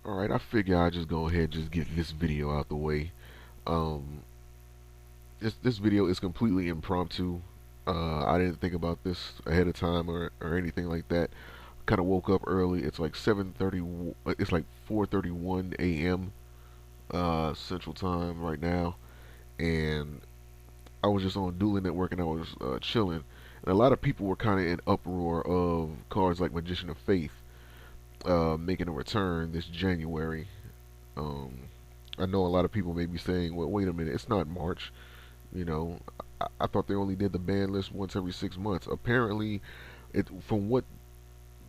Alright, I figure I'll just go ahead and just get this video out the way. Um, this video is completely impromptu. I didn't think about this ahead of time or anything like that. Kind of woke up early. It's like 7:30. It's like 4:31 a.m. Central Time right now, and I was just on Dueling Network and I was chilling. And a lot of people were kind of in uproar of cards like Magician of Faith making a return this January. Um, I know a lot of people may be saying, "Well, wait a minute, it's not March." You know, I thought they only did the ban list once every 6 months. Apparently, from what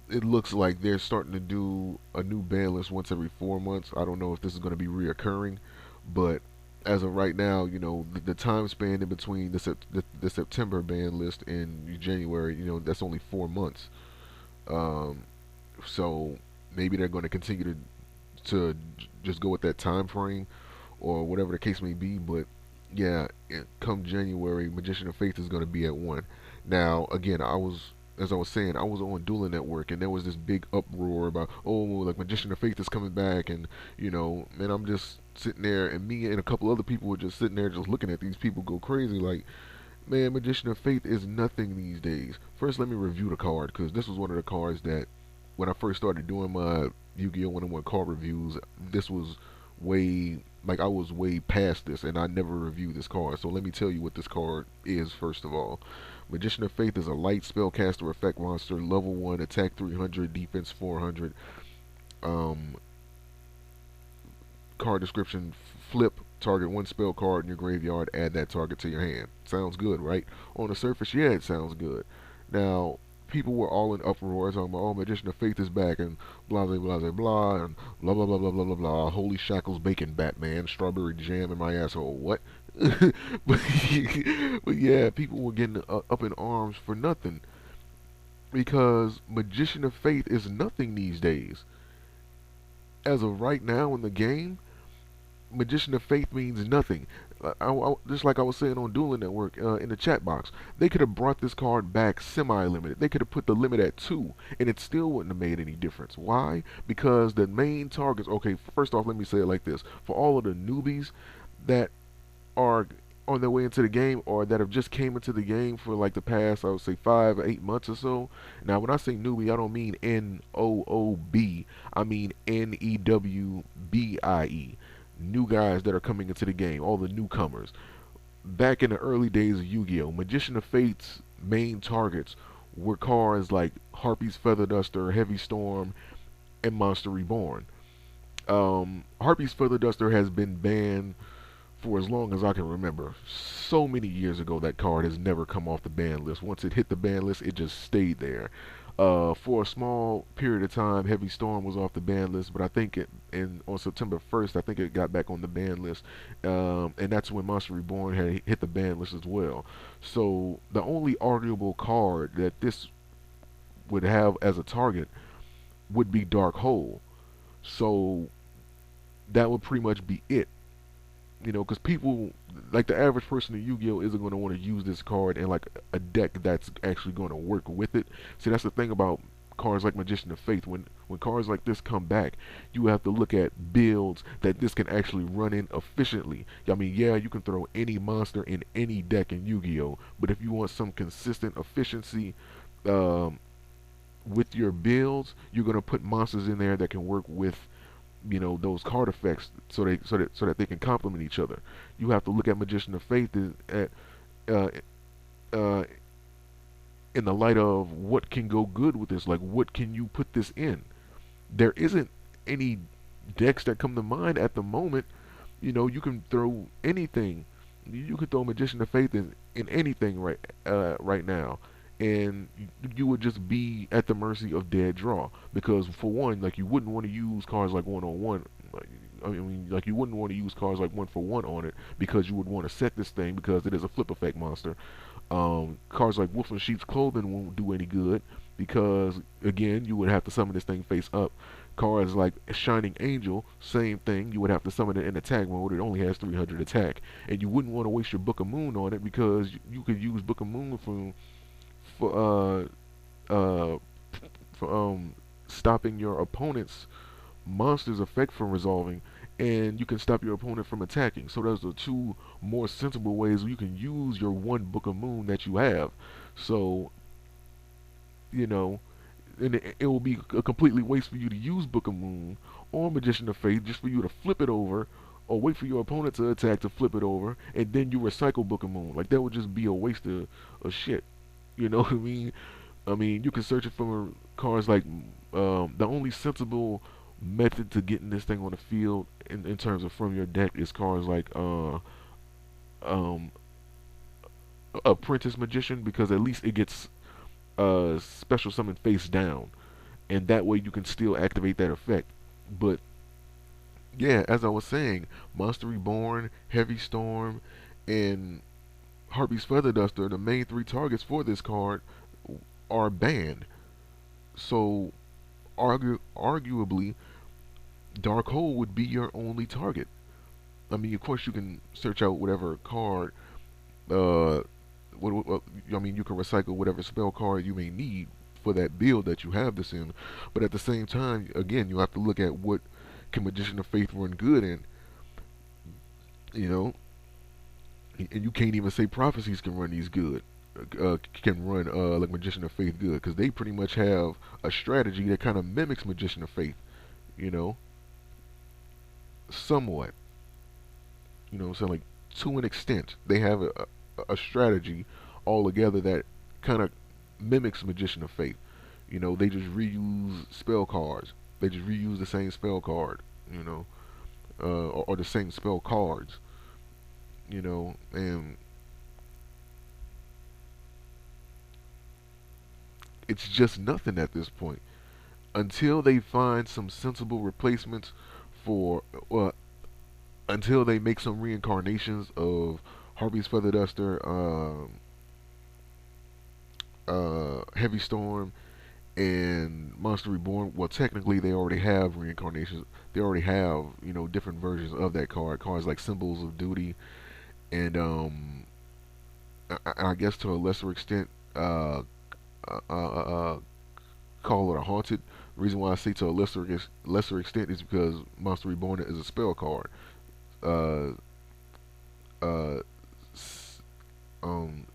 it looks like, they're starting to do a new ban list once every 4 months. I don't know if this is going to be reoccurring, but as of right now, the time span in between the September ban list and January, that's only 4 months. Um, so maybe they're going to continue to just go with that time frame or whatever the case may be. But yeah, come January, Magician of Faith is going to be at one. Now, again, as I was saying, I was on Dueling Network, and there was this big uproar about, oh, like Magician of Faith is coming back, and man, I'm just sitting there, and me and a couple other people were just sitting there, just looking at these people go crazy, like, man, Magician of Faith is nothing these days. First, let me review the card, because this was one of the cards that, when I first started doing my Yu-Gi-Oh! 101 card reviews, this was way, like, I was way past this, and I never reviewed this card. So let me tell you what this card is, first of all. Magician of Faith is a light spellcaster effect monster, level 1, attack 300, defense 400. Um, Card description: flip, target one spell card in your graveyard, add that target to your hand. Sounds good, right? On the surface, yeah, it sounds good. Now, people were all in uproar talking about, oh, Magician of Faith is back, and blah, blah, blah, blah, blah, and blah, blah, blah, blah, blah, blah, blah. Holy shackles, bacon, Batman, strawberry jam in my asshole. What? but, but yeah, people were getting up in arms for nothing because Magician of Faith is nothing these days. As of right now in the game, Magician of Faith means nothing. Just like I was saying on Dueling Network in the chat box, they could have brought this card back semi-limited. They could have put the limit at 2, and it still wouldn't have made any difference. Why? Because the main targets. Okay, first off, let me say it like this: for all of the newbies that are on their way into the game or that have just came into the game for like the past, I would say 5 or 8 months or so. Now, when I say newbie, I don't mean NOOB. I mean NEWBIE. New guys that are coming into the game, all the newcomers. Back in the early days of Yu-Gi-Oh, Magician of Fate's main targets were cards like Harpy's Feather Duster, Heavy Storm, and Monster Reborn. Harpy's Feather Duster has been banned for as long as I can remember. So many years ago, that card has never come off the ban list. Once it hit the ban list, it just stayed there. For a small period of time, Heavy Storm was off the ban list, but I think on September 1st, I think it got back on the ban list, and that's when Monster Reborn had hit the ban list as well. So the only arguable card that this would have as a target would be Dark Hole. So that would pretty much be it. Because people, like the average person in Yu-Gi-Oh isn't going to want to use this card in like a deck that's actually going to work with it. See, that's the thing about cards like Magician of Faith. When cards like this come back, you have to look at builds that this can actually run in efficiently. I mean, yeah, you can throw any monster in any deck in Yu-Gi-Oh, but if you want some consistent efficiency um, with your builds, you're going to put monsters in there that can work with those card effects so that they can complement each other. You have to look at Magician of Faith at uh, uh, in the light of what can go good with this. Like, what can you put this in? There isn't any decks that come to mind at the moment. You can throw anything. You could throw Magician of Faith in anything right now, and you would just be at the mercy of dead draw. Because for one, like, you wouldn't want to use cards like one on one. Like you wouldn't want to use cards like 1-for-1 on it because you would want to set this thing because it is a flip effect monster. Cards like Wolf in Sheep's Clothing won't do any good because, again, you would have to summon this thing face up. Cards like Shining Angel, same thing. You would have to summon it in attack mode. It only has 300 attack, and you wouldn't want to waste your Book of Moon on it because you could use Book of Moon for uh, for stopping your opponent's monsters effect from resolving, and you can stop your opponent from attacking. So those are two more sensible ways you can use your one Book of Moon that you have. So, you know, and it will be a completely waste for you to use Book of Moon or Magician of Faith just for you to flip it over or wait for your opponent to attack to flip it over and then you recycle Book of Moon. Like that would just be a waste of shit. You know what I mean? I mean, you can search it for cards like the only sensible method to getting this thing on the field in terms of from your deck is cards like um, Apprentice Magician because at least it gets special summon face down, and that way you can still activate that effect. But yeah, as I was saying, Monster Reborn, Heavy Storm, and Harpy's Feather Duster, the main three targets for this card, are banned. So arguably, Dark Hole would be your only target. I mean, of course, you can search out whatever card. Uh, I mean, you can recycle whatever spell card you may need for that build that you have this in. But at the same time, again, you have to look at what can Magician of Faith run good in. You know, and you can't even say Prophecies can run these good. Can run like Magician of Faith good because they pretty much have a strategy that kind of mimics Magician of Faith. You know, somewhat. You know what I'm saying? Like to an extent, they have a strategy all together that kind of mimics Magician of Faith. You know, they just reuse spell cards. They just reuse the same spell card. You know, or the same spell cards. You know, and it's just nothing at this point until they find some sensible replacements for until they make some reincarnations of Harvey's Feather Duster, Heavy Storm, and Monster Reborn. Well, technically, they already have reincarnations. They already have, you know, different versions of that card. Cards like Symbols of Duty, and I guess to a lesser extent, Call It a Haunted. The reason why I say to a lesser extent is because Monster Reborn is a spell card. Uh, uh, um,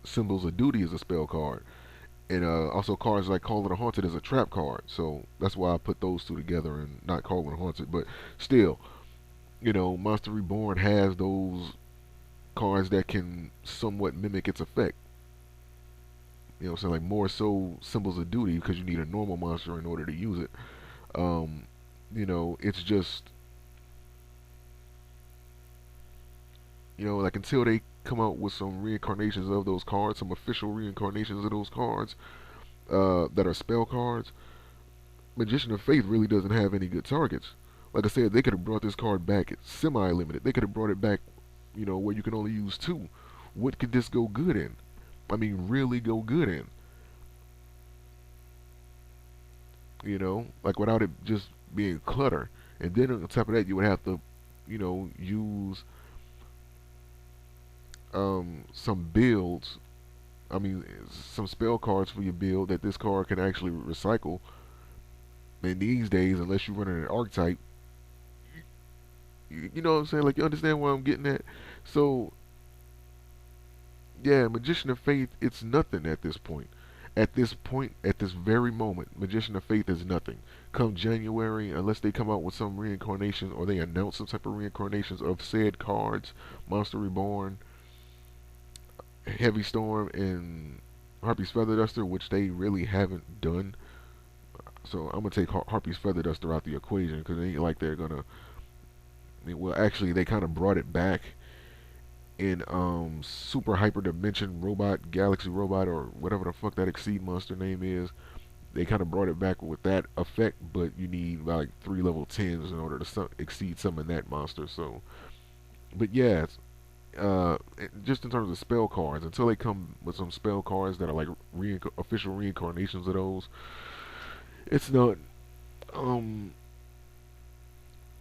Symbols of Duty is a spell card, and also cards like Call It a Haunted is a trap card. So that's why I put those two together and not Call It a Haunted. But still, you know, Monster Reborn has those cards that can somewhat mimic its effect. You know what I'm saying? Like more so Symbols of Duty because you need a normal monster in order to use it. Um, you know, it's just, you know, like until they come out with some reincarnations of those cards, some official reincarnations of those cards that are spell cards, Magician of Faith really doesn't have any good targets. Like I said, they could have brought this card back semi-limited. They could have brought it back, you know, where you can only use two. What could this go good in? I mean, really go good in. You know, like without it just being clutter. And then on top of that, you would have to, you know, use some builds. I mean, some spell cards for your build that this card can actually recycle. And these days, unless you run an archetype, you know what I'm saying? Like, you understand where I'm getting at? So, yeah, Magician of Faith, it's nothing at this point. At this point, at this very moment, Magician of Faith is nothing. Come January, unless they come out with some reincarnation or they announce some type of reincarnations of said cards, Monster Reborn, Heavy Storm, and Harpy's Feather Duster, which they really haven't done. So I'm gonna take Harpy's Feather Duster out the equation because it ain't like they're gonna. I mean, well, actually, they kind of brought it back in Super Hyper Dimension Robot, Galaxy Robot, or whatever the fuck that Exceed monster name is. They kind of brought it back with that effect, but you need like 3 level 10s in order to exceed summon that monster. So, but yeah, just in terms of spell cards, until they come with some spell cards that are like official reincarnations of those, it's not, um,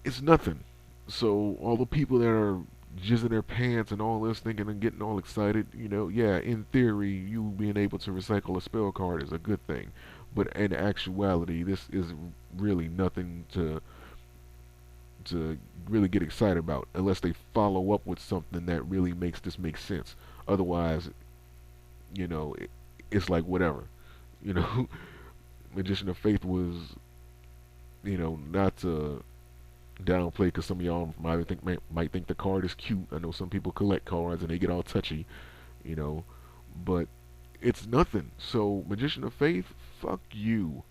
it's nothing. So all the people that are jizzing their pants and all this, thinking and getting all excited, you know, yeah, in theory, you being able to recycle a spell card is a good thing. But in actuality, this is really nothing to really get excited about unless they follow up with something that really makes this make sense. Otherwise, it's like whatever. You know, Magician of Faith was, not to downplay, because some of y'all might think the card is cute. I know some people collect cards and they get all touchy, you know, but it's nothing. So Magician of Faith, fuck you.